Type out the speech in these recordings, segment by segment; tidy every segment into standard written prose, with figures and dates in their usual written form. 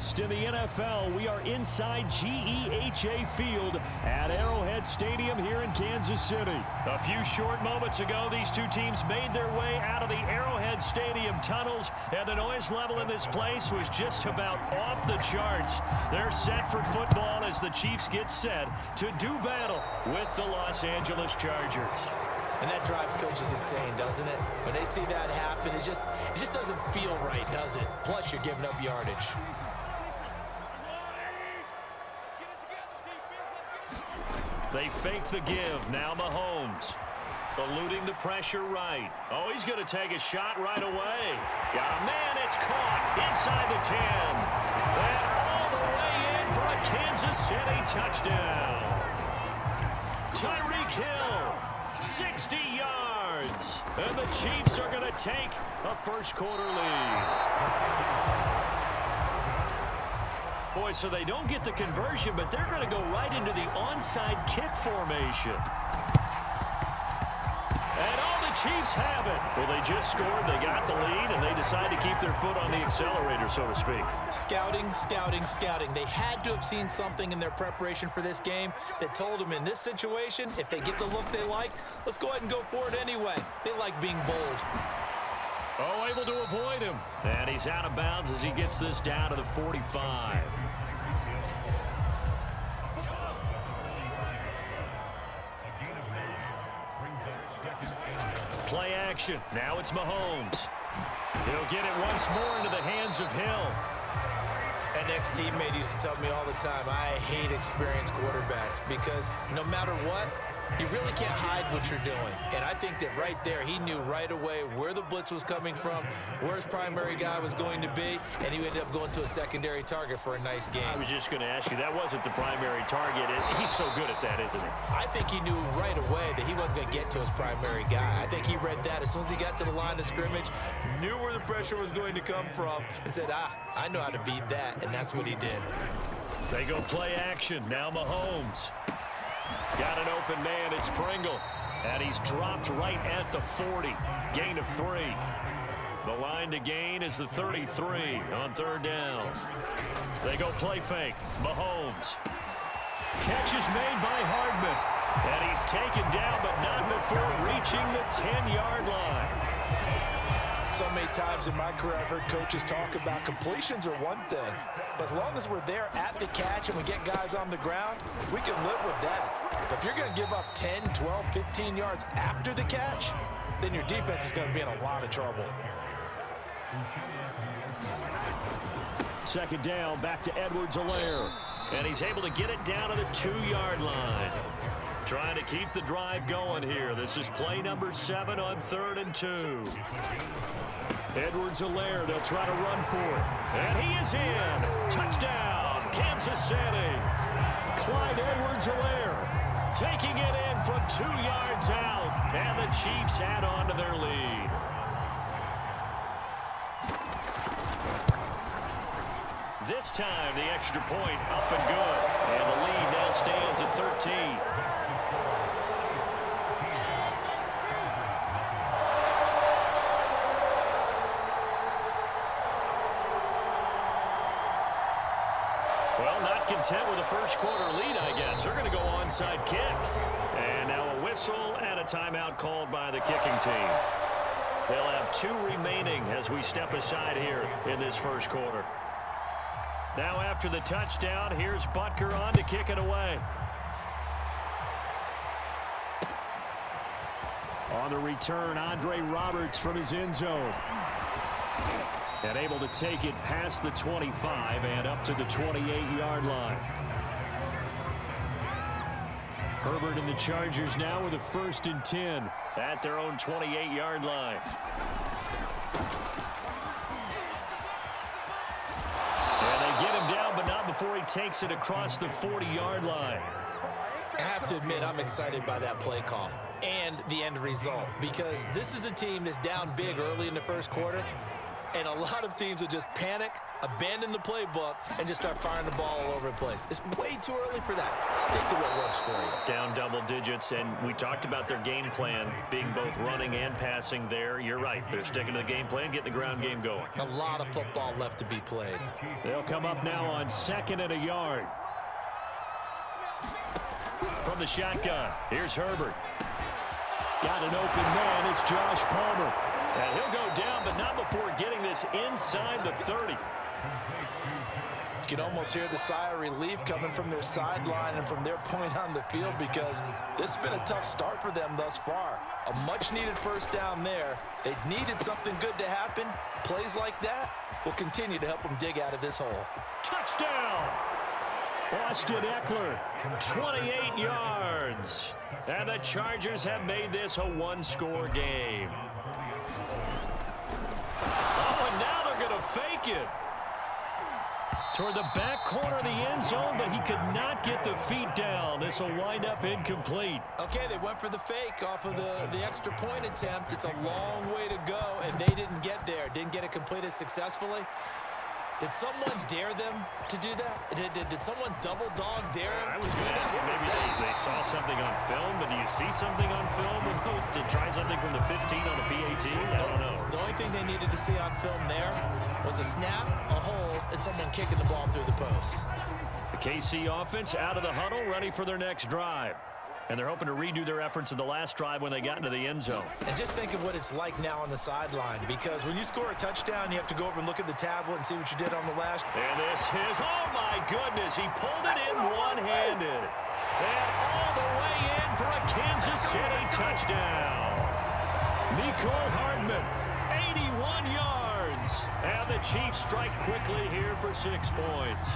Next in the NFL, we are inside GEHA Field at Arrowhead Stadium here in Kansas City. A few short moments ago, these two teams made their way out of the Arrowhead Stadium tunnels, and the noise level in this place was just about off the charts. They're set for football as the Chiefs get set to do battle with the Los Angeles Chargers. And that drives coaches insane, doesn't it? When they see that happen, it just doesn't feel right, does it? Plus, you're giving up yardage. They fake the give. Now Mahomes. Eluding the pressure right. Oh, he's going to take a shot right away. Got a man. It's caught inside the 10. And all the way in for a Kansas City touchdown. Tyreek Hill. 60 yards. And the Chiefs are going to take a first-quarter lead. Boy, so they don't get the conversion, but they're going to go right into the onside kick formation. And all the Chiefs have it. Well, they just scored, they got the lead, and they decide to keep their foot on the accelerator, so to speak. Scouting, scouting, scouting. They had to have seen something in their preparation for this game that told them in this situation, if they get the look they like, let's go ahead and go for it anyway. They like being bold. Oh, able to avoid him. And he's out of bounds as he gets this down to the 45. Play action. Now it's Mahomes. He'll get it once more into the hands of Hill. An ex-teammate used to tell me all the time, I hate experienced quarterbacks because no matter what, you really can't hide what you're doing. And I think that right there, he knew right away where the blitz was coming from, where his primary guy was going to be, and he ended up going to a secondary target for a nice game. I was just going to ask you, that wasn't the primary target. He's so good at that, isn't he? I think he knew right away that he wasn't going to get to his primary guy. I think he read that as soon as he got to the line of scrimmage, knew where the pressure was going to come from, and said, I know how to beat that, and that's what he did. They go play action. Now Mahomes. Got an open man, it's Pringle. And he's dropped right at the 40. Gain of 3. The line to gain is the 33 on third down. They go play fake. Mahomes. Catch is made by Hardman. And he's taken down, but not before reaching the 10-yard line. So many times in my career, I've heard coaches talk about completions are one thing, but as long as we're there at the catch and we get guys on the ground, we can live with that. But if you're going to give up 10, 12, 15 yards after the catch, then your defense is going to be in a lot of trouble. Second down, back to Edwards-Helaire. And he's able to get it down to the 2-yard line. Trying to keep the drive going here. This is play number 7 on 3rd and 2. Edwards-Helaire, they'll try to run for it. And he is in. Touchdown, Kansas City. Clyde Edwards-Helaire taking it in from 2 yards out. And the Chiefs add on to their lead. This time, the extra point up and good. And the lead now stands at 13. Well, not content with a first-quarter lead, I guess. They're going to go onside kick. And now a whistle and a timeout called by the kicking team. They'll have 2 remaining as we step aside here in this first quarter. Now after the touchdown, here's Butker on to kick it away. On the return, Andre Roberts from his end zone. And able to take it past the 25 and up to the 28-yard line. Herbert and the Chargers now with a 1st and 10 at their own 28-yard line. And they get him down, but not before he takes it across the 40-yard line. I have to admit, I'm excited by that play call and the end result because this is a team that's down big early in the first quarter. And a lot of teams will just panic, abandon the playbook, and just start firing the ball all over the place. It's way too early for that. Stick to what works for you. Down double digits, and we talked about their game plan being both running and passing there. You're right. They're sticking to the game plan, getting the ground game going. A lot of football left to be played. They'll come up now on 2nd and a yard. From the shotgun, here's Herbert. Got an open man. It's Josh Palmer. And he'll go down, but not before getting this inside the 30. You can almost hear the sigh of relief coming from their sideline and from their point on the field, because this has been a tough start for them thus far. A much-needed first down there. They needed something good to happen. Plays like that will continue to help them dig out of this hole. Touchdown! Austin Eckler, 28 yards. And the Chargers have made this a one-score game. Oh, and now they're going to fake it. Toward the back corner of the end zone, but he could not get the feet down. This will wind up incomplete. Okay, they went for the fake off of the extra point attempt. It's a long way to go, and they didn't get there. Didn't get it completed successfully. Did someone dare them to do that? Did someone double dog dare them to do that? Maybe they saw something on film, but do you see something on film to try something from the 15 on the PAT? I don't know. The only thing they needed to see on film there was a snap, a hold, and someone kicking the ball through the post. The KC offense out of the huddle, ready for their next drive. And they're hoping to redo their efforts in the last drive when they got into the end zone. And just think of what it's like now on the sideline, because when you score a touchdown, you have to go over and look at the tablet and see what you did on the last. And this is, oh my goodness, he pulled it in one-handed. And all the way in for a Kansas City touchdown. Mecole Hardman, 81 yards. And the Chiefs strike quickly here for 6 points.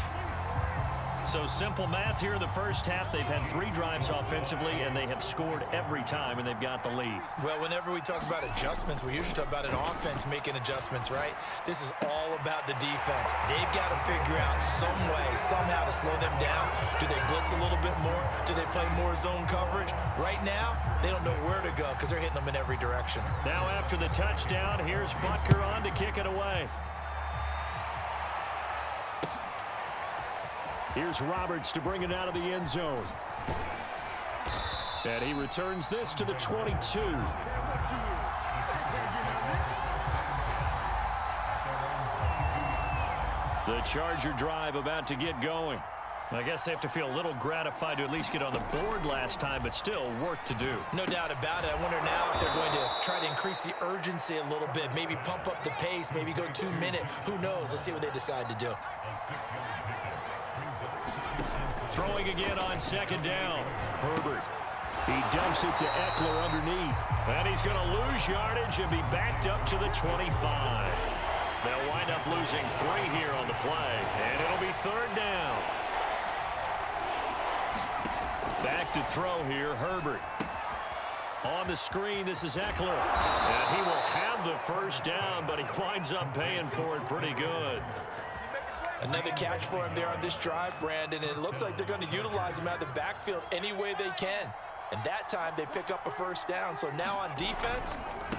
So simple math here in the first half. They've had 3 drives offensively, and they have scored every time, and they've got the lead. Well, whenever we talk about adjustments, we usually talk about an offense making adjustments, right? This is all about the defense. They've got to figure out some way, somehow to slow them down. Do they blitz a little bit more? Do they play more zone coverage? Right now, they don't know where to go because they're hitting them in every direction. Now after the touchdown, here's Butker on to kick it away. Here's Roberts to bring it out of the end zone. And he returns this to the 22. The Charger drive about to get going. I guess they have to feel a little gratified to at least get on the board last time, but still work to do. No doubt about it. I wonder now if they're going to try to increase the urgency a little bit, maybe pump up the pace, maybe go 2-minute. Who knows? Let's see what they decide to do. Throwing again on 2nd down. Herbert. He dumps it to Eckler underneath. And he's going to lose yardage and be backed up to the 25. They'll wind up losing 3 here on the play. And it'll be 3rd down. Back to throw here, Herbert. On the screen, this is Eckler. And he will have the first down, but he winds up paying for it pretty good. Another catch for him there on this drive, Brandon. And it looks like they're going to utilize him out of the backfield any way they can. And that time, they pick up a first down. So now on defense,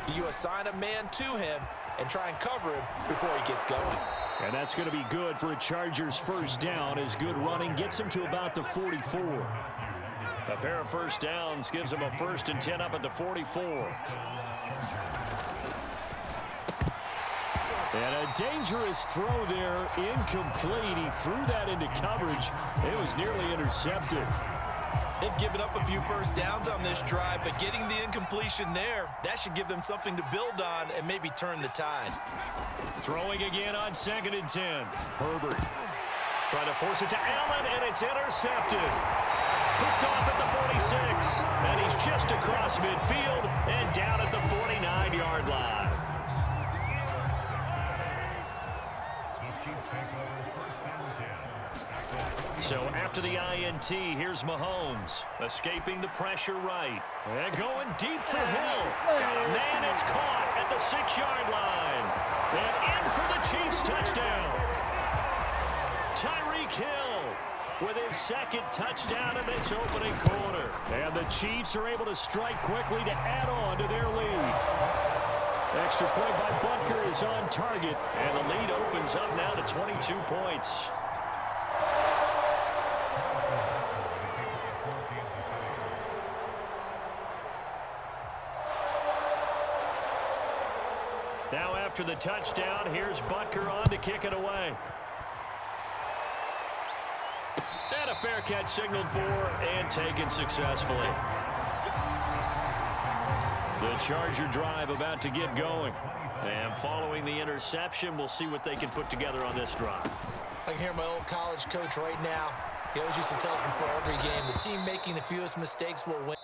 do you assign a man to him and try and cover him before he gets going? And that's going to be good for a Chargers first down, as good running gets him to about the 44. A pair of first downs gives him a 1st and 10 up at the 44. And a dangerous throw there, incomplete. He threw that into coverage. It was nearly intercepted. They've given up a few first downs on this drive, but getting the incompletion there, that should give them something to build on and maybe turn the tide. Throwing again on 2nd and 10. Herbert trying to force it to Allen, and it's intercepted. Picked off at the 46, and he's just across midfield and down at the 49-yard line. So after the INT, here's Mahomes, escaping the pressure right. And going deep for Hill. Man, it's caught at the 6-yard line. And in for the Chiefs touchdown. Tyreek Hill with his 2nd touchdown in this opening quarter. And the Chiefs are able to strike quickly to add on to their lead. Extra point by Butker is on target, and the lead opens up now to 22 points. Now after the touchdown, here's Butker on to kick it away. And a fair catch signaled for and taken successfully. The Charger drive about to get going. And following the interception, we'll see what they can put together on this drive. I can hear my old college coach right now. He always used to tell us before every game, the team making the fewest mistakes will win.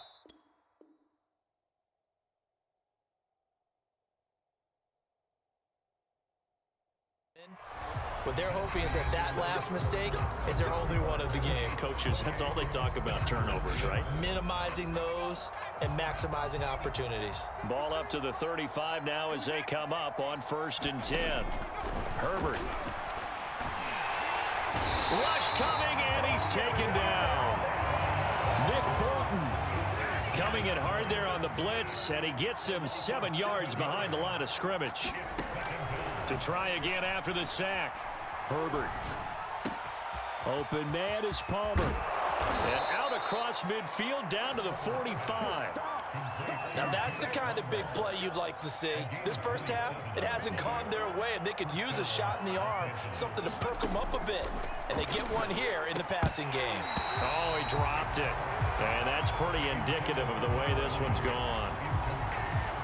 What they're hoping is that last mistake is their only one of the game. Coaches, that's all they talk about, turnovers, right? Minimizing those and maximizing opportunities. Ball up to the 35 now as they come up on 1st and 10. Herbert. Rush coming, and he's taken down. Nick Bolton coming in hard there on the blitz, and he gets him 7 yards behind the line of scrimmage. To try again after the sack. Herbert. Open man is Palmer. And out across midfield down to the 45. Now that's the kind of big play you'd like to see. This first half, it hasn't gone their way, and they could use a shot in the arm, something to perk them up a bit. And they get one here in the passing game. Oh, he dropped it. And that's pretty indicative of the way this one's gone.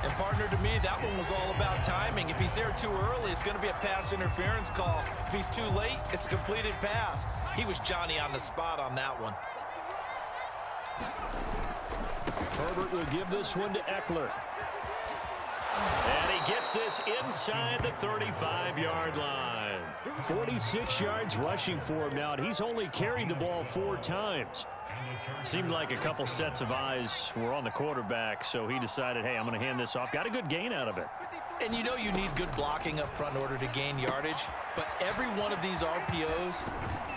And partner, to me, that one was all about timing. If he's there too early, it's going to be a pass interference call. If he's too late, it's a completed pass. He was Johnny on the spot on that one. Herbert will give this one to Eckler. And he gets this inside the 35-yard line. 46 yards rushing for him now, and he's only carried the ball 4 times. Seemed like a couple sets of eyes were on the quarterback, so he decided, hey, I'm going to hand this off. Got a good gain out of it. And you know you need good blocking up front in order to gain yardage, but every one of these RPOs,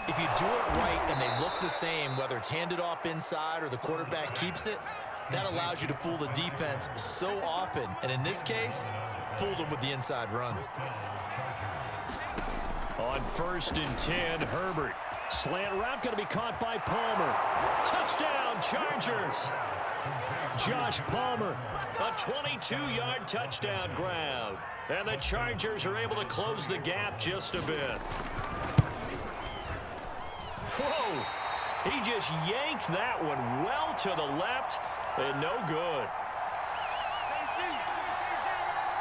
if you do it right and they look the same, whether it's handed off inside or the quarterback keeps it, that allows you to fool the defense so often. And in this case, fooled them with the inside run. On 1st and 10, Herbert. Slant route going to be caught by Palmer. Touchdown, Chargers. Josh Palmer, a 22-yard touchdown grab. And the Chargers are able to close the gap just a bit. Whoa! He just yanked that one well to the left and no good.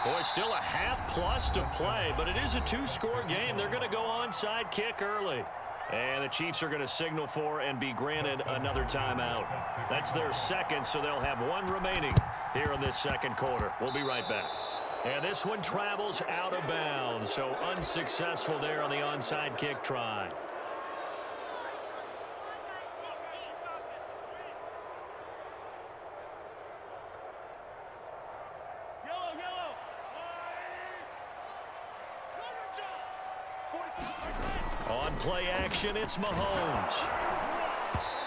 Boy, still a half plus to play, but it is a 2-score game. They're going to go onside kick early. And the Chiefs are going to signal for and be granted another timeout. That's their second, so they'll have 1 remaining here in this second quarter. We'll be right back. And this one travels out of bounds, so unsuccessful there on the onside kick try. On play action, it's Mahomes.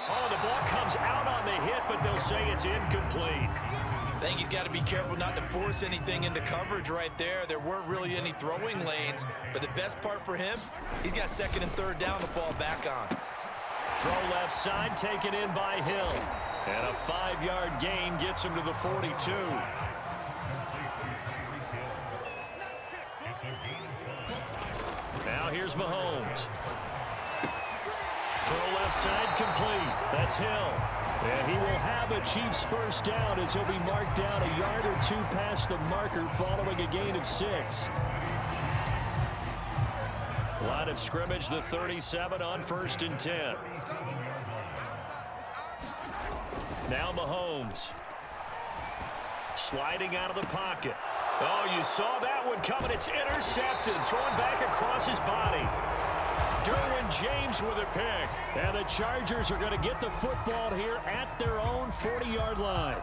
Oh, the ball comes out on the hit, but they'll say it's incomplete. I think he's got to be careful not to force anything into coverage right there. There weren't really any throwing lanes, but the best part for him, he's got 2nd and 3rd down to fall back on. Throw left side, taken in by Hill. And a 5-yard gain gets him to the 42. Now here's Mahomes. Throw left side complete. That's Hill. And he will have a Chiefs first down as he'll be marked down a yard or 2 past the marker following a gain of 6. Line of scrimmage, the 37 on 1st and 10. Now Mahomes. Sliding out of the pocket. Oh, you saw that one coming. It's intercepted. Thrown back across his body. Derwin James with a pick. And the Chargers are going to get the football here at their own 40-yard line.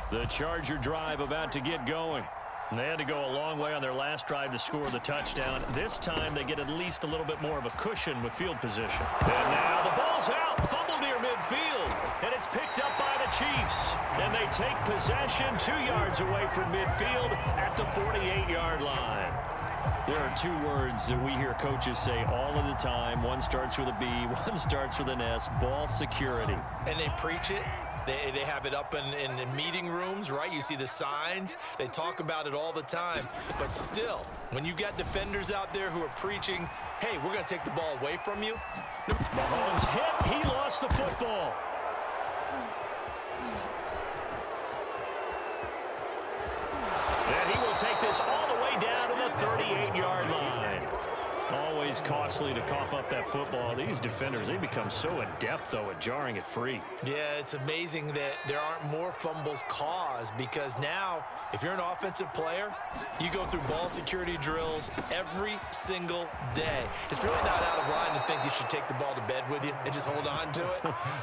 The Charger drive about to get going. And they had to go a long way on their last drive to score the touchdown. This time they get at least a little bit more of a cushion with field position. And now the ball's out, fumbled near midfield, and it's picked up by the Chiefs. And they take possession 2 yards away from midfield at the 48-yard line. There are two words that we hear coaches say all of the time. One starts with a B, one starts with an S, ball security. And they preach it. They have it up in meeting rooms, right? You see the signs. They talk about it all the time. But still, when you've got defenders out there who are preaching, hey, we're going to take the ball away from you. Mahomes hit. He lost the football. And he will take this all the way down to the 38-yard line. Always costly to cough up that football. These defenders, they become so adept, though, at jarring it free. Yeah, it's amazing that there aren't more fumbles caused, because now, if you're an offensive player, you go through ball security drills every single day. It's really not out of line to think you should take the ball to bed with you and just hold on to it.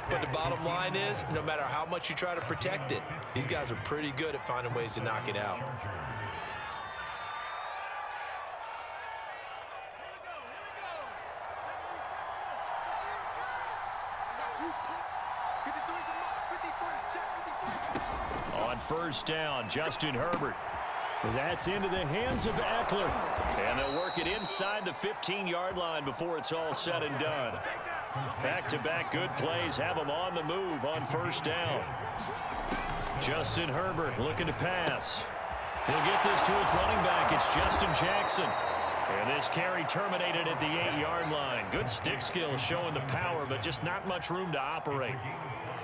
But the bottom line is, no matter how much you try to protect it, these guys are pretty good at finding ways to knock it out. On first down, Justin Herbert. That's into the hands of Eckler. And they'll work it inside the 15-yard line before it's all said and done. Back-to-back good plays have them on the move on first down. Justin Herbert looking to pass. He'll get this to his running back. It's Justin Jackson. And this carry terminated at the 8-yard line. Good stick skills showing the power, but just not much room to operate.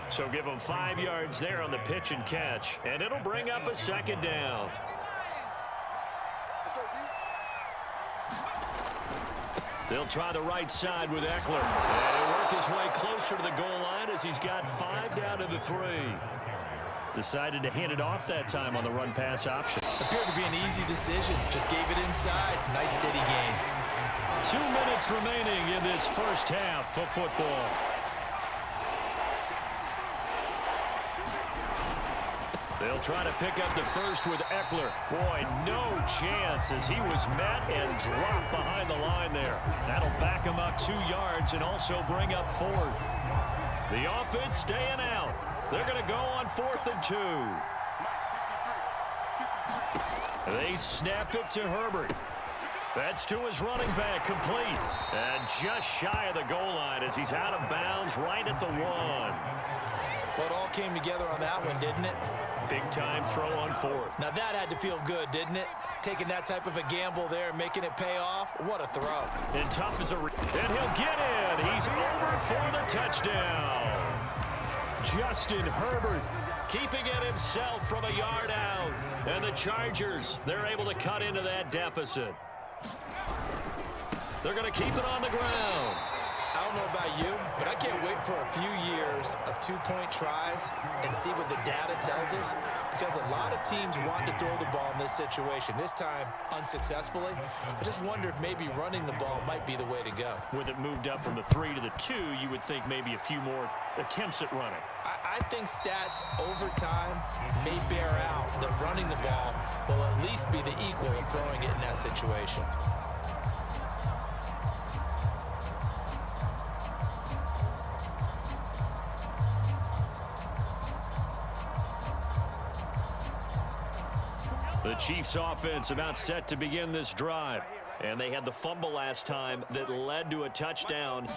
So give them 5 yards there on the pitch and catch, and it'll bring up a second down. They'll try the right side with Eckler. And he'll work his way closer to the goal line as he's got 5 down to the 3. Decided to hand it off that time on the run-pass option. Appeared to be an easy decision. Just gave it inside. Nice steady gain. 2 minutes remaining in this first half of football. They'll try to pick up the first with Eckler. Boy, no chance as he was met and dropped behind the line there. That'll back him up 2 yards and also bring up 4th. The offense staying out. They're going to go on 4th and 2. They snap it to Herbert. That's to his running back, complete. And just shy of the goal line as he's out of bounds right at the 1. Well, it all came together on that one, didn't it? Big-time throw on 4th. Now that had to feel good, didn't it? Taking that type of a gamble there and making it pay off. What a throw. And tough as a... And he'll get in. He's over for the touchdown. Justin Herbert keeping it himself from a yard out. And the Chargers, they're able to cut into that deficit. They're going to keep it on the ground. I don't know about you, but I can't wait for a few years of 2-point tries and see what the data tells us, because a lot of teams want to throw the ball in this situation, this time unsuccessfully. I just wonder if maybe running the ball might be the way to go. With it moved up from the 3 to the 2, you would think maybe a few more attempts at running. I think stats over time may bear out that running the ball will at least be the equal of throwing it in that situation. The Chiefs offense about set to begin this drive. And they had the fumble last time that led to a touchdown.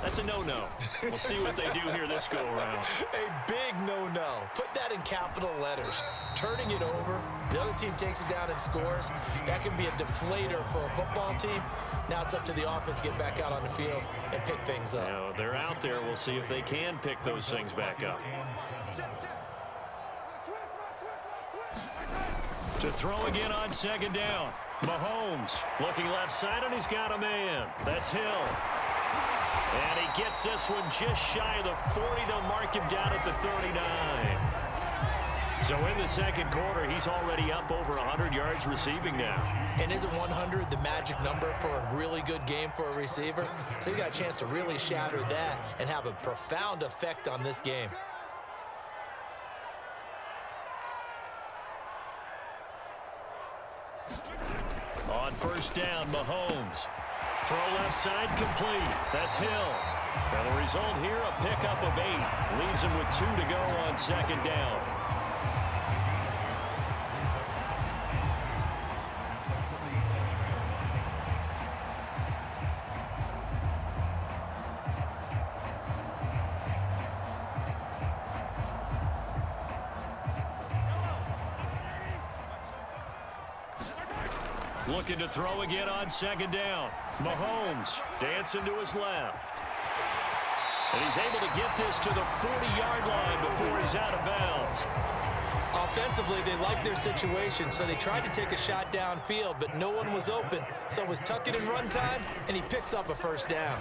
That's a no-no. We'll see what they do here this go-around. A big no-no. Put that in capital letters. Turning it over, the other team takes it down and scores. That can be a deflator for a football team. Now it's up to the offense to get back out on the field and pick things up. Now, they're out there. We'll see if they can pick those things back up. To throw again on second down. Mahomes looking left side, and he's got a man. That's Hill. And he gets this one just shy of the 40 to mark him down at the 39. So in the second quarter, he's already up over 100 yards receiving now. And isn't 100 the magic number for a really good game for a receiver? So he got a chance to really shatter that and have a profound effect on this game. On first down, Mahomes. Throw left side complete. That's Hill. And the result here, a pickup of 8. Leaves him with 2 to go on second down. Looking to throw again on second down. Mahomes dancing to his left. And he's able to get this to the 40-yard line before he's out of bounds. Offensively, they liked their situation, so they tried to take a shot downfield, but no one was open. So it was tuck it in run time, and he picks up a first down.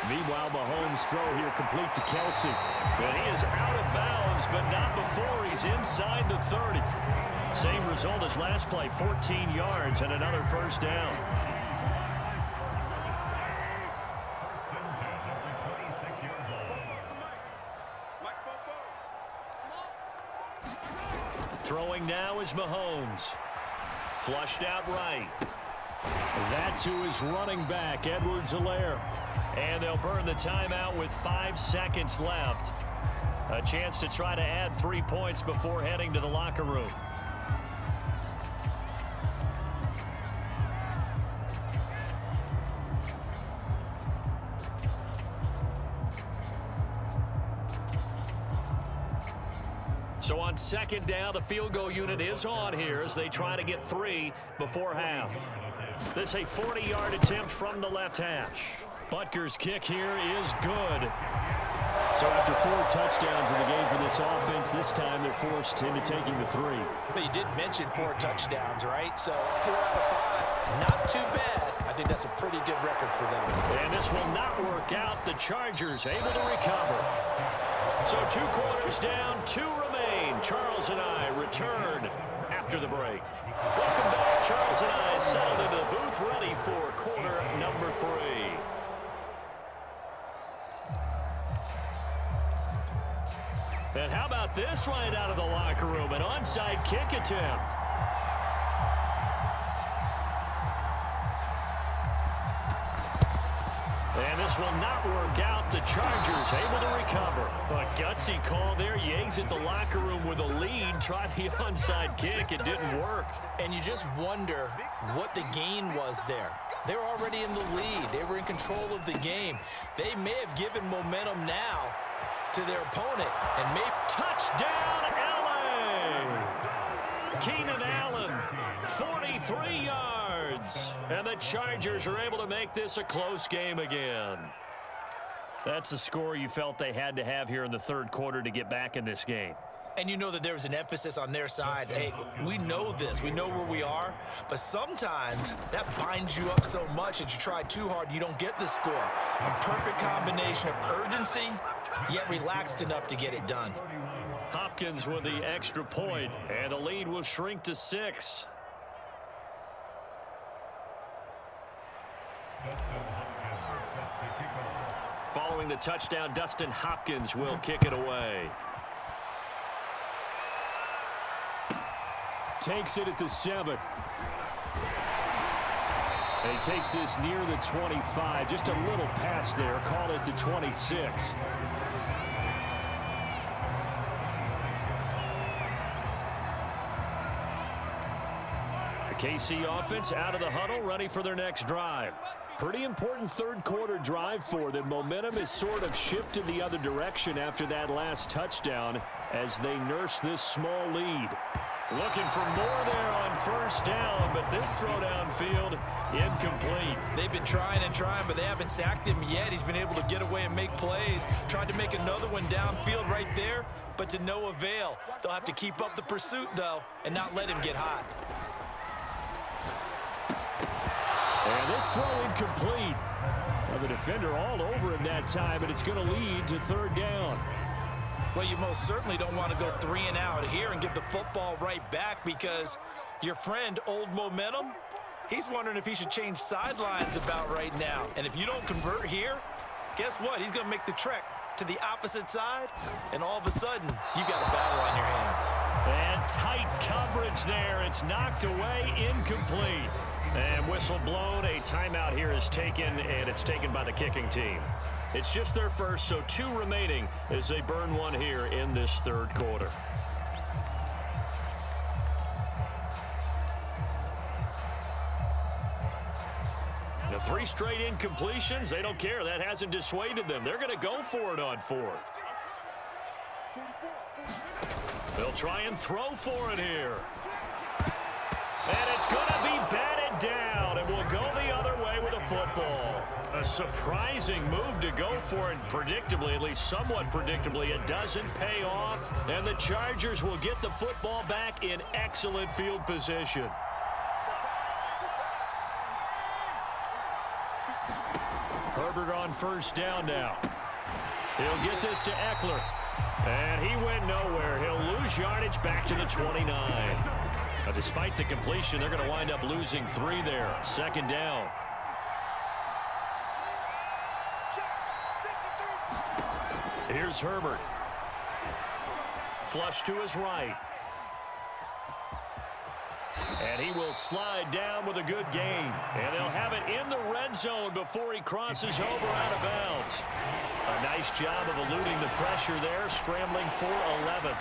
Meanwhile, Mahomes' throw here complete to Kelsey. And he is out of bounds, but not before he's inside the 30. Same result as last play, 14 yards and another first down. Throwing now is Mahomes. Flushed out right. That to his running back, Edwards-Helaire. And they'll burn the timeout with 5 seconds left. A chance to try to add 3 points before heading to the locker room. So on second down, the field goal unit is on here as they try to get 3 before half. This is a 40-yard attempt from the left hash. Butker's kick here is good. So after 4 touchdowns in the game for this offense, this time they're forced into taking the 3. But you did mention 4 touchdowns, right? So 4 out of 5, not too bad. I think that's a pretty good record for them. And this will not work out. The Chargers able to recover. So 2 quarters down, 2 remain. Charles and I return after the break. Welcome back. Charles and I settled into the booth, ready for quarter number 3. And how about this right out of the locker room? An onside kick attempt. And this will not work out. The Chargers able to recover. A gutsy call there. You exit the locker room with a lead. Tried the onside kick. It didn't work. And you just wonder what the gain was there. They're already in the lead. They were in control of the game. They may have given momentum now to their opponent. And maybe touchdown, LA! Keenan Allen, 43 yards. And the Chargers are able to make this a close game again. That's the score you felt they had to have here in the third quarter to get back in this game. And you know that there was an emphasis on their side. Hey, we know this. We know where we are. But sometimes that binds you up so much that you try too hard, you don't get the score. A perfect combination of urgency, yet relaxed enough to get it done. Hopkins with the extra point, and the lead will shrink to 6. Following the touchdown, Dustin Hopkins will kick it away. Takes it at the 7. And he takes this near the 25. Just a little pass there. Call it the 26. The KC offense out of the huddle, ready for their next drive. Pretty important third quarter drive for them. Momentum is sort of shifted the other direction after that last touchdown as they nurse this small lead. Looking for more there on first down, but this throw downfield incomplete. They've been trying and trying, but they haven't sacked him yet. He's been able to get away and make plays. Tried to make another one downfield right there, but to no avail. They'll have to keep up the pursuit, though, and not let him get hot. And this throw incomplete. Well, the defender all over him that time, and it's going to lead to third down. Well, you most certainly don't want to go 3 and out here and give the football right back because your friend, Old Momentum, he's wondering if he should change sidelines about right now. And if you don't convert here, guess what? He's going to make the trek to the opposite side, and all of a sudden, you got a battle on your hands. And tight coverage there. It's knocked away, incomplete. And whistle blown. A timeout here is taken, and it's taken by the kicking team. It's just their first, so 2 remaining as they burn one here in this third quarter. The 3 straight incompletions, they don't care. That hasn't dissuaded them. They're going to go for it on 4th. They'll try and throw for it here. And it's going to be batted down, and will go the other way with a football. A surprising move to go for it, predictably, at least somewhat predictably. It doesn't pay off, and the Chargers will get the football back in excellent field position. Herbert on first down now. He'll get this to Eckler. And he went nowhere. He'll lose yardage back to the 29. Now, despite the completion, they're going to wind up losing 3 there. Second down. Here's Herbert. Flush to his right. And he will slide down with a good gain. And they'll have it in the red zone before he crosses over out of bounds. A nice job of eluding the pressure there, scrambling for 11.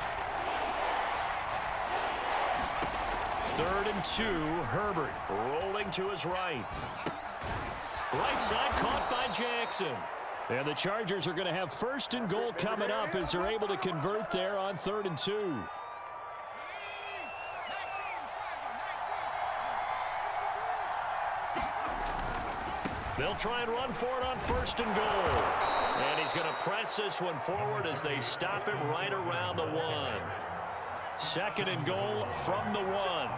3rd and 2, Herbert rolling to his right. Right side caught by Jackson. And the Chargers are going to have 1st and goal coming up as they're able to convert there on 3rd and 2. They'll try and run for it on 1st and goal. And he's going to press this one forward as they stop him right around the 1. 2nd and goal from the 1.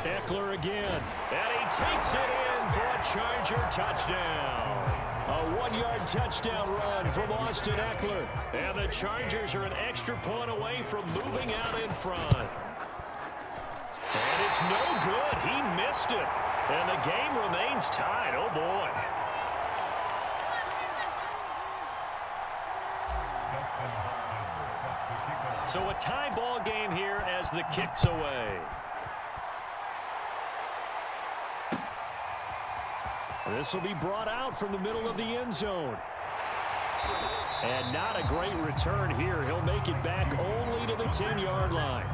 Eckler again. And he takes it in for a Charger touchdown. A 1-yard touchdown run from Austin Eckler. And the Chargers are an extra point away from moving out in front. And it's no good. He missed it. And the game remains tied. Oh, boy. So a tie ball game here as the kick's away. This will be brought out from the middle of the end zone. And not a great return here. He'll make it back only to the 10-yard line.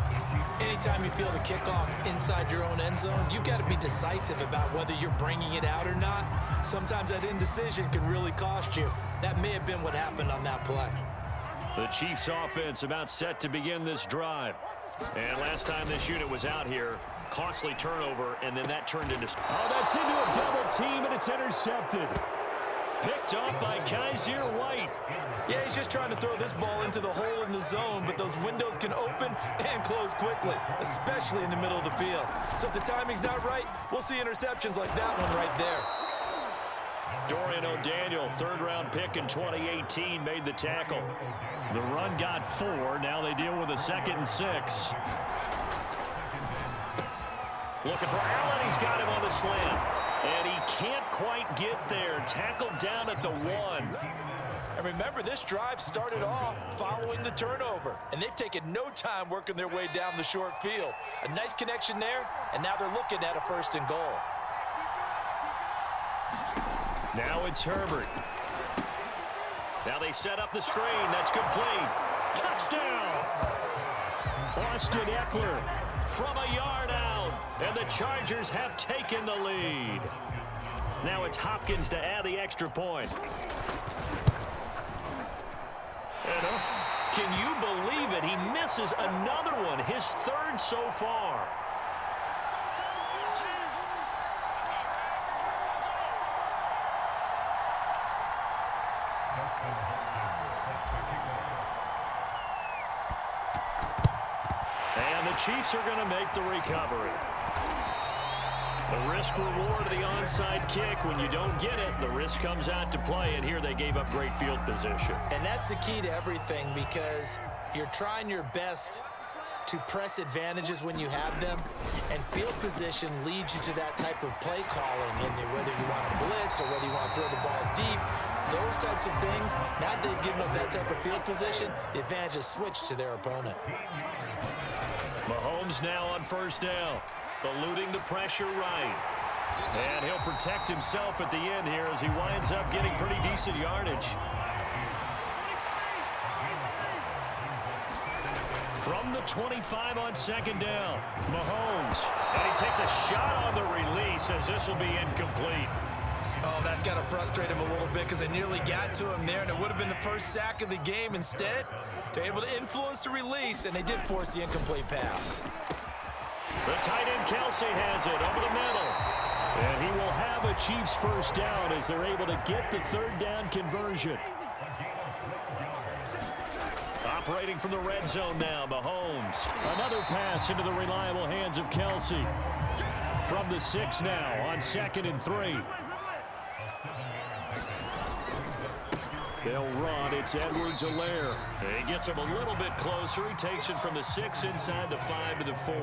Anytime you feel the kickoff inside your own end zone, you've got to be decisive about whether you're bringing it out or not. Sometimes that indecision can really cost you. That may have been what happened on that play. The Chiefs offense about set to begin this drive. And last time this unit was out here, costly turnover, and then that turned into... Oh, that's into a double team, and it's intercepted. Picked up by Kaiser White. Yeah, he's just trying to throw this ball into the hole in the zone, but those windows can open and close quickly, especially in the middle of the field. So if the timing's not right, we'll see interceptions like that one right there. Dorian O'Daniel, 3rd-round pick in 2018, made the tackle. The run got 4. Now they deal with a 2nd and 6. Looking for Allen. He's got him on the slant. And he can't quite get there. Tackled down at the 1. And remember, this drive started off following the turnover, and they've taken no time working their way down the short field. A nice connection there, and now they're looking at a 1st and goal. Now it's Herbert. Now they set up the screen. That's complete. Touchdown! Austin Eckler from a yard out, and the Chargers have taken the lead. Now it's Hopkins to add the extra point. Can you believe it? He misses another one, his 3rd so far. And the Chiefs are going to make the recovery. The risk-reward of the onside kick, when you don't get it, the risk comes out to play, and here they gave up great field position. And that's the key to everything, because you're trying your best to press advantages when you have them, and field position leads you to that type of play calling, and whether you want to blitz or whether you want to throw the ball deep, those types of things, now that they've given up that type of field position, the advantage is switched to their opponent. Mahomes now on first down, eluding the pressure right. And he'll protect himself at the end here as he winds up getting pretty decent yardage. From the 25 on second down, Mahomes. And he takes a shot on the release as this will be incomplete. Oh, that's got to frustrate him a little bit because they nearly got to him there, and it would have been the first sack of the game. Instead, they're able to influence the release, and they did force the incomplete pass. The tight end Kelsey has it over the middle. And he will have a Chiefs first down as they're able to get the third down conversion. Operating from the red zone now, Mahomes. Another pass into the reliable hands of Kelsey. From the 6 now on 2nd and 3. They'll run. It's Edwards-Helaire. He gets him a little bit closer. He takes it from the 6 inside the 5 to the 4.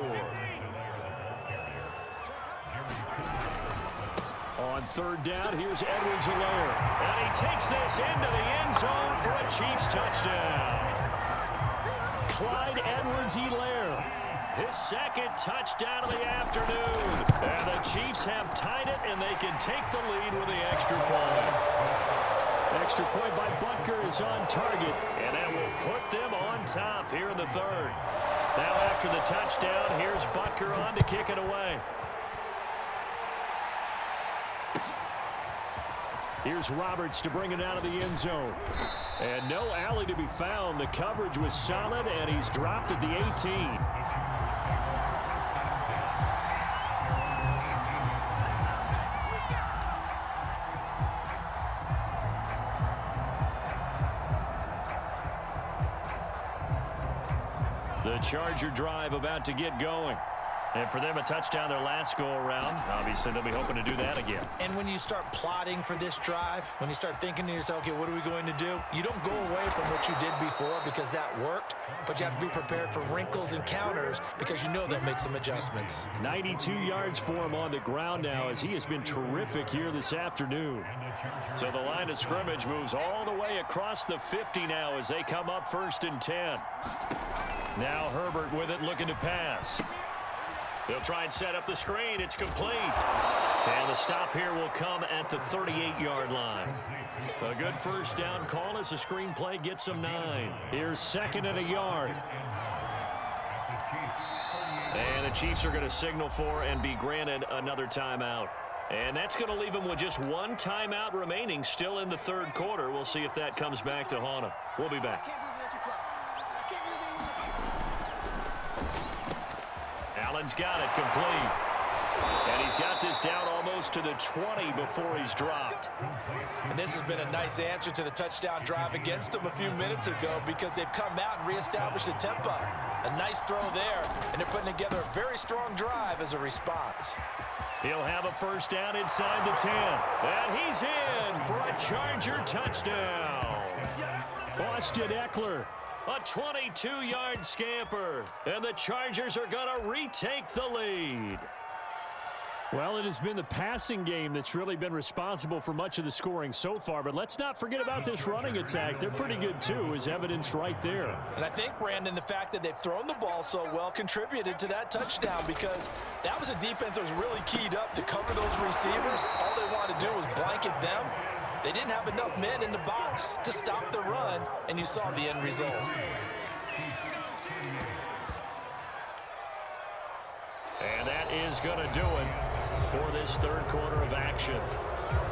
On third down, here's Edwards-Helaire. And he takes this into the end zone for a Chiefs touchdown. Clyde Edwards-Helaire, his second touchdown of the afternoon. And the Chiefs have tied it, and they can take the lead with the extra point. Extra point by Butker is on target, and that will put them on top here in the third. Now after the touchdown, here's Butker on to kick it away. Here's Roberts to bring it out of the end zone. And no alley to be found. The coverage was solid, and he's dropped at the 18. The Charger drive about to get going. And for them, a touchdown their last go-around. Obviously, they'll be hoping to do that again. And when you start plotting for this drive, when you start thinking to yourself, okay, what are we going to do? You don't go away from what you did before because that worked, but you have to be prepared for wrinkles and counters because you know they'll make some adjustments. 92 yards for him on the ground now as he has been terrific here this afternoon. So the line of scrimmage moves all the way across the 50 now as they come up 1st and 10. Now Herbert with it, looking to pass. They'll try and set up the screen. It's complete. And the stop here will come at the 38-yard line. A good first down call as the screen play gets them 9. Here's 2nd and a yard. And the Chiefs are going to signal for and be granted another timeout. And that's going to leave them with just one timeout remaining still in the third quarter. We'll see if that comes back to haunt them. We'll be back. Allen's got it complete. And he's got this down almost to the 20 before he's dropped. And this has been a nice answer to the touchdown drive against them a few minutes ago because they've come out and reestablished the tempo. A nice throw there, and they're putting together a very strong drive as a response. He'll have a first down inside the 10. And he's in for a Charger touchdown. Austin Eckler. A 22-yard scamper, and the Chargers are going to retake the lead. Well, it has been the passing game that's really been responsible for much of the scoring so far, but let's not forget about this running attack. They're pretty good, too, as evidenced right there. And I think, Brandon, the fact that they've thrown the ball so well contributed to that touchdown because that was a defense that was really keyed up to cover those receivers. All they wanted to do was blanket them. They didn't have enough men in the box to stop the run, and you saw the end result. And that is going to do it for this third quarter of action.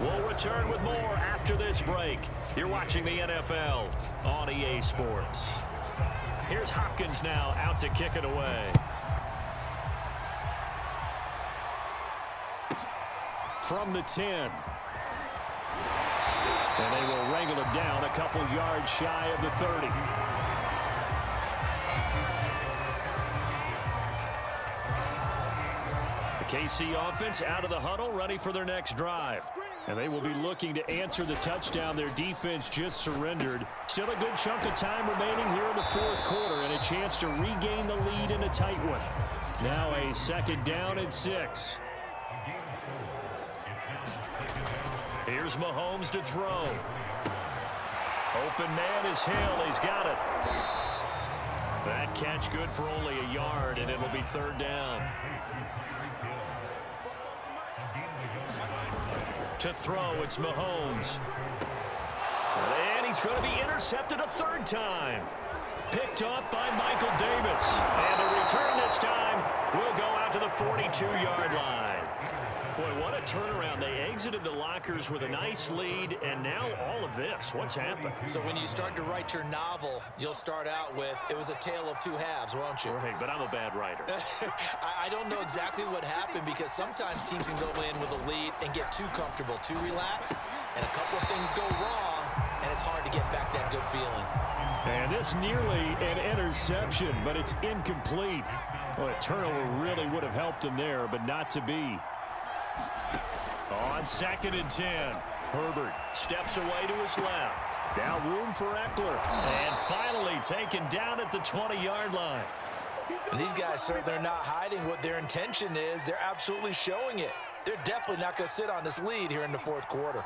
We'll return with more after this break. You're watching the NFL on EA Sports. Here's Hopkins now out to kick it away. From the 10. And they will wrangle him down a couple yards shy of the 30. The KC offense out of the huddle, ready for their next drive. And they will be looking to answer the touchdown their defense just surrendered. Still a good chunk of time remaining here in the fourth quarter and a chance to regain the lead in a tight one. Now a 2nd down and 6. Here's Mahomes to throw. Open man is Hill. He's got it. That catch good for only a yard, and it'll be third down. To throw, it's Mahomes. And he's going to be intercepted a third time. Picked off by Michael Davis. And the return this time will go out to the 42-yard line. Boy, what a turnaround. They exited the lockers with a nice lead, and now all of this. What's happened? So when you start to write your novel, you'll start out with, it was a tale of two halves, won't you? Right, but I'm a bad writer. I don't know exactly what happened because sometimes teams can go in with a lead and get too comfortable, too relaxed, and a couple of things go wrong, and it's hard to get back that good feeling. And this nearly an interception, but it's incomplete. Well, a turnover really would have helped him there, but not to be. On 2nd and 10, Herbert steps away to his left. Now room for Eckler. And finally taken down at the 20-yard line. And these guys, sir, they're not hiding what their intention is. They're absolutely showing it. They're definitely not going to sit on this lead here in the fourth quarter.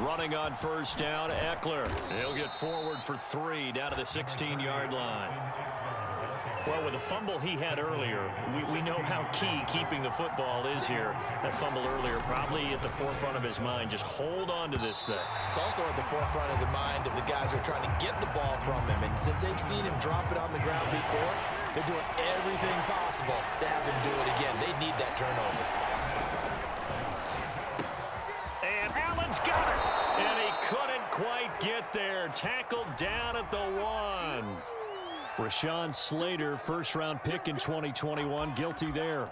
Running on first down, Eckler. He'll get forward for 3 down to the 16-yard line. Well, with the fumble he had earlier, we know how key keeping the football is here. That fumble earlier probably at the forefront of his mind. Just hold on to this thing. It's also at the forefront of the mind of the guys who are trying to get the ball from him. And since they've seen him drop it on the ground before, they're doing everything possible to have him do it again. They need that turnover. And Allen's got it. And he couldn't quite get there. Tackled down at the 1. Rashawn Slater, first-round pick in 2021, guilty there.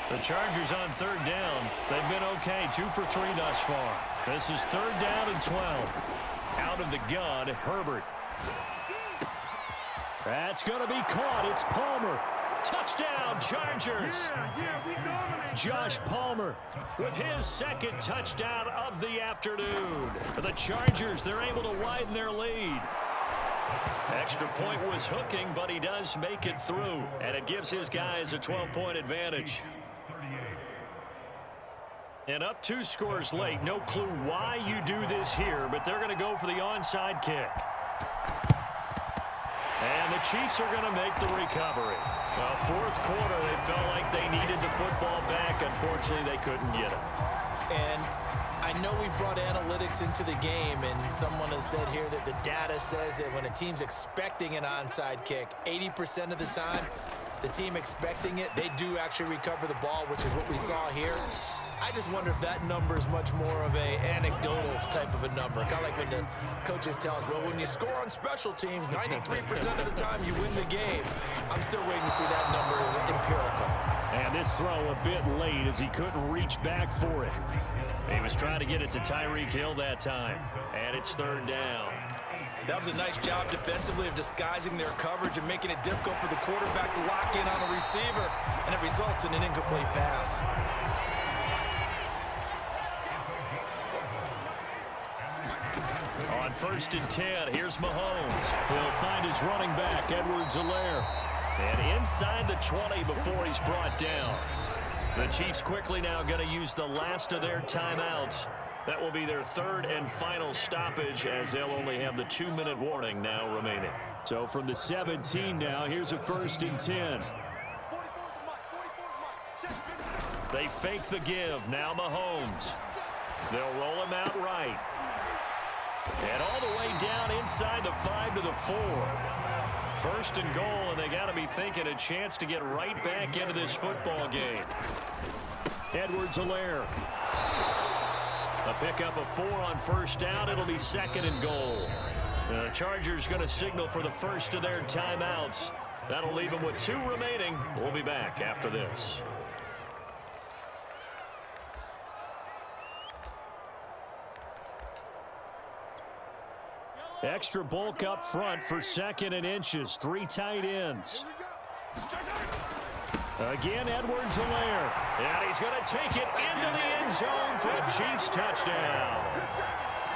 The Chargers on third down. They've been okay, 2 for 3 thus far. This is 3rd down and 12. Out of the gun, Herbert. That's going to be caught. It's Palmer. Touchdown, Chargers. Josh Palmer with his 2nd touchdown of the afternoon. The Chargers, they're able to widen their lead. Extra point was hooking, but he does make it through, and it gives his guys a 12-point advantage. And up 2 scores late. No clue why you do this here, but they're going to go for the onside kick. And the Chiefs are going to make the recovery. Well, 4th quarter, they felt like they needed the football back. Unfortunately, they couldn't get it. And I know we brought analytics into the game, and someone has said here that the data says that when a team's expecting an onside kick, 80% of the time, the team expecting it, they do actually recover the ball, which is what we saw here. I just wonder if that number is much more of a anecdotal type of a number. Kind of like when the coaches tell us, well, when you score on special teams, 93% of the time you win the game. I'm still waiting to see that number as empirical. And this throw a bit late as he couldn't reach back for it. He was trying to get it to Tyreek Hill that time. And it's 3rd down. That was a nice job defensively of disguising their coverage and making it difficult for the quarterback to lock in on a receiver. And it results in an incomplete pass. On 1st and 10, here's Mahomes. He'll find his running back, Edwards-Helaire. And inside the 20 before he's brought down. The Chiefs quickly now going to use the last of their timeouts. That will be their 3rd and final stoppage, as they'll only have the 2-minute warning now remaining. So from the 17 now, here's a 1st and 10. They fake the give. Now Mahomes. They'll roll him out right. And all the way down inside the 5 to the 4. 1st and goal, and they got to be thinking a chance to get right back into this football game. Edwards-Helaire. A pickup of 4 on 1st down. It'll be 2nd and goal. The Chargers going to signal for the first of their timeouts. That'll leave them with 2 remaining. We'll be back after this. Extra bulk up front for 2nd and inches. 3 tight ends. Again, Edwards-Helaire. And he's going to take it into the end zone for a Chiefs touchdown.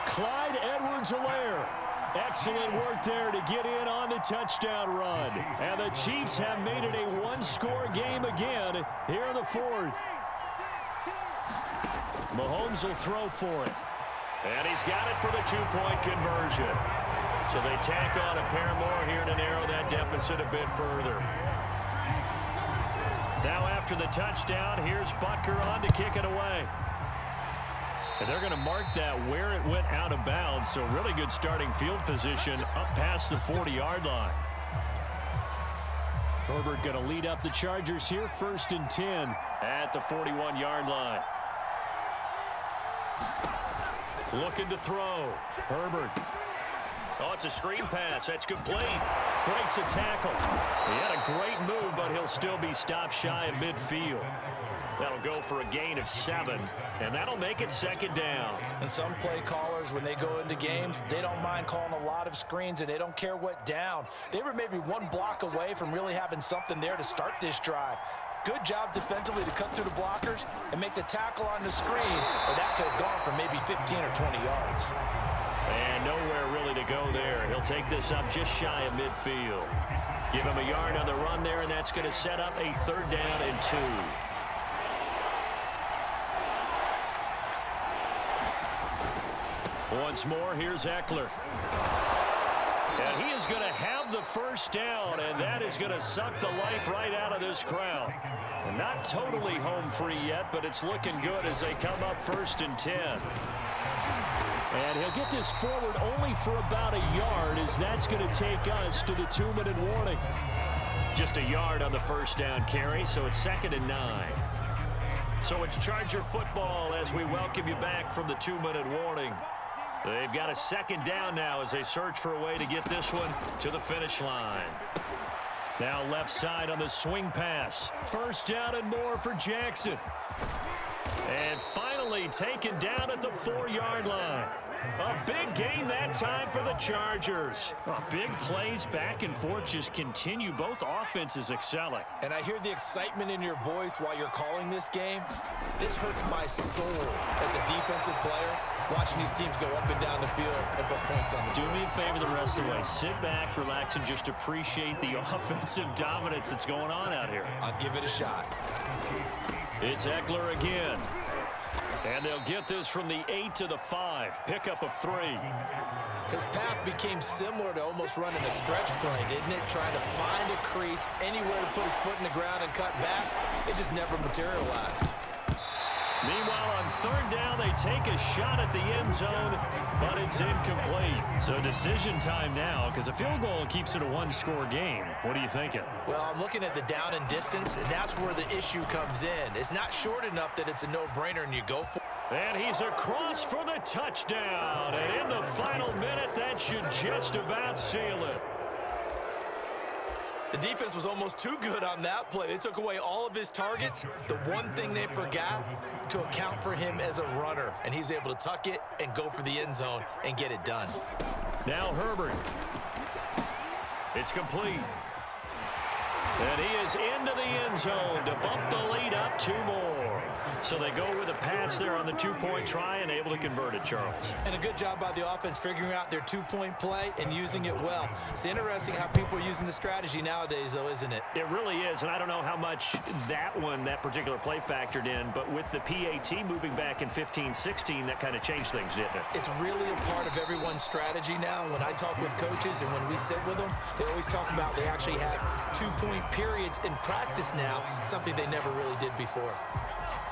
Clyde Edwards-Helaire. Excellent work there to get in on the touchdown run. And the Chiefs have made it a 1-score game again here in the 4th. Mahomes will throw for it. And he's got it for the two-point conversion. So they tack on a pair more here to narrow that deficit a bit further. Now after the touchdown, here's Butker on to kick it away. And they're going to mark that where it went out of bounds. So really good starting field position up past the 40-yard line. Herbert going to lead up the Chargers here, 1st and 10 at the 41-yard line. Looking to throw. Herbert. Oh, it's a screen pass. That's complete. Breaks a tackle. He had a great move, but he'll still be stopped shy of midfield. That'll go for a gain of 7, and that'll make it 2nd down. And some play callers, when they go into games, they don't mind calling a lot of screens, and they don't care what down. They were maybe one block away from really having something there to start this drive. Good job defensively to cut through the blockers and make the tackle on the screen, or that could have gone for maybe 15 or 20 yards. And nowhere really to go there. He'll take this up just shy of midfield. Give him a yard on the run there, and that's going to set up a 3rd down and 2. Once more, here's Eckler. And he is going to have the 1st down, and that is going to suck the life right out of this crowd. And not totally home free yet, but it's looking good as they come up 1st and 10. And he'll get this forward only for about a yard, as that's going to take us to the 2-minute warning. Just a yard on the 1st down carry, so it's 2nd and 9. So it's Charger football as we welcome you back from the 2-minute warning. They've got a 2nd down now as they search for a way to get this one to the finish line. Now left side on the swing pass. 1st down and more for Jackson. And finally taken down at the 4-yard line. A big gain that time for the Chargers. Big plays back and forth just continue. Both offenses excelling. And I hear the excitement in your voice while you're calling this game. This hurts my soul as a defensive player, watching these teams go up and down the field and put points on the board. Do me a favor the rest of the way. Sit back, relax, and just appreciate the offensive dominance that's going on out here. I'll give it a shot. It's Eckler again. And they'll get this from the 8 to the 5. Pickup of 3. His path became similar to almost running a stretch play, didn't it? Trying to find a crease, anywhere to put his foot in the ground and cut back. It just never materialized. Meanwhile, on 3rd down, they take a shot at the end zone, but it's incomplete. So decision time now, because a field goal keeps it a 1-score game. What are you thinking? Well, I'm looking at the down and distance, and that's where the issue comes in. It's not short enough that it's a no-brainer and you go for it. And he's across for the touchdown. And in the final minute, that should just about seal it. The defense was almost too good on that play. They took away all of his targets. The one thing they forgot, to account for him as a runner. And he's able to tuck it and go for the end zone and get it done. Now Herbert. It's complete. And he is into the end zone to bump the lead up 2 more. So they go with a pass there on the 2-point try and able to convert it, Charles. And a good job by the offense figuring out their 2-point play and using it well. It's interesting how people are using the strategy nowadays, though, isn't it? It really is, and I don't know how much that particular play factored in, but with the PAT moving back in 15-16, that kind of changed things, didn't it? It's really a part of everyone's strategy now. When I talk with coaches and when we sit with them, they always talk about they actually have 2-point periods in practice now, something they never really did before.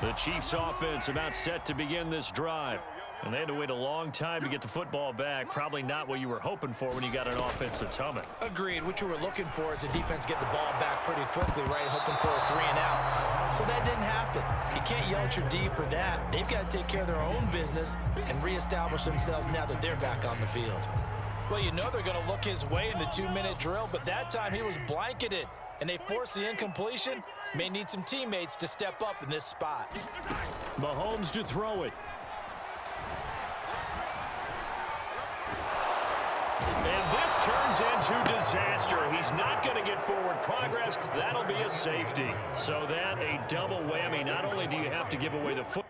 The Chiefs offense about set to begin this drive. And they had to wait a long time to get the football back. Probably not what you were hoping for when you got an offense that's humming. Agreed. What you were looking for is the defense get the ball back pretty quickly, right? Hoping for a 3 and out. So that didn't happen. You can't yell at your D for that. They've got to take care of their own business and reestablish themselves now that they're back on the field. Well, you know they're going to look his way in the 2-minute drill, but that time he was blanketed, and they forced the incompletion. May need some teammates to step up in this spot. Mahomes to throw it. And this turns into disaster. He's not going to get forward progress. That'll be a safety. So that a double whammy. Not only do you have to give away the foot.